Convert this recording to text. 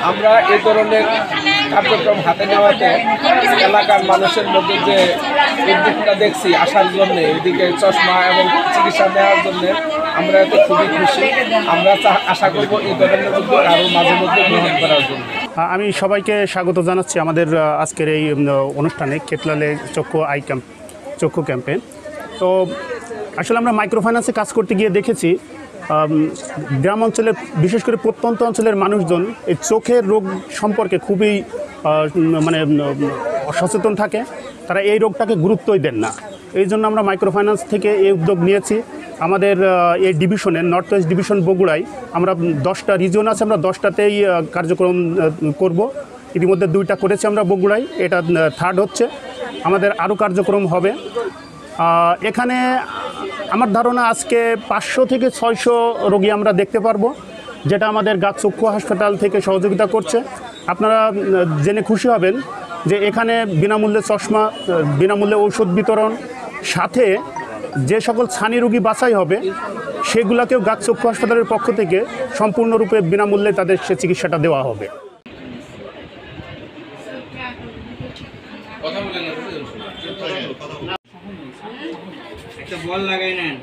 আমরা এই ধরনের কার্যক্রম হাতে নেওয়াতে এলাকার মানুষের মধ্যে যে উদ্যোগটা দেখছি আসার জন্য এদিকে চশমা এবং চিকিৎসা নেওয়ার জন্য আমরা এত খুবই খুশি। আমরা আশা করব এই ধরনের উদ্যোগ আরও মাঝে মধ্যে গ্রহণ করার জন্য। আমি সবাইকে স্বাগত জানাচ্ছি আমাদের আজকের এই অনুষ্ঠানে কেতলালে চক্ষু ক্যাম্পে। তো আসলে আমরা মাইক্রোফাইন্যান্সে কাজ করতে গিয়ে দেখেছি গ্রাম অঞ্চলের বিশেষ করে প্রত্যন্ত অঞ্চলের মানুষজন এই চোখের রোগ সম্পর্কে খুবই সচেতন থাকে। তারা এই রোগটাকে গুরুত্বই দেন না। এই জন্য আমরা মাইক্রোফাইন্যান্স থেকে এই উদ্যোগ নিয়েছি। আমাদের এই ডিভিশনের নর্থ ওয়েস্ট ডিভিশন বগুড়ায় আমরা 10টা রিজন আছে, আমরা 10টাতেই কার্যক্রম করব। ইতিমধ্যে 2টা করেছি আমরা বগুড়ায়, এটা 3rd হচ্ছে। আমাদের আরও কার্যক্রম হবে। এখানে আমার ধারণা আজকে 500 থেকে 600 রোগী আমরা দেখতে পারবো, যেটা আমাদের গাছ চক্ষু হাসপাতাল থেকে সহযোগিতা করছে। আপনারা জেনে খুশি হবেন যে এখানে বিনামূল্যে চশমা, বিনামূল্যে ঔষধ বিতরণ, সাথে যে সকল ছানি রোগী বাছাই হবে সেগুলোকেও গাছ চক্ষু হাসপাতালের পক্ষ থেকে সম্পূর্ণরূপে বিনামূল্যে তাদের সে চিকিৎসাটা দেওয়া হবে। বল লাগাই নেন।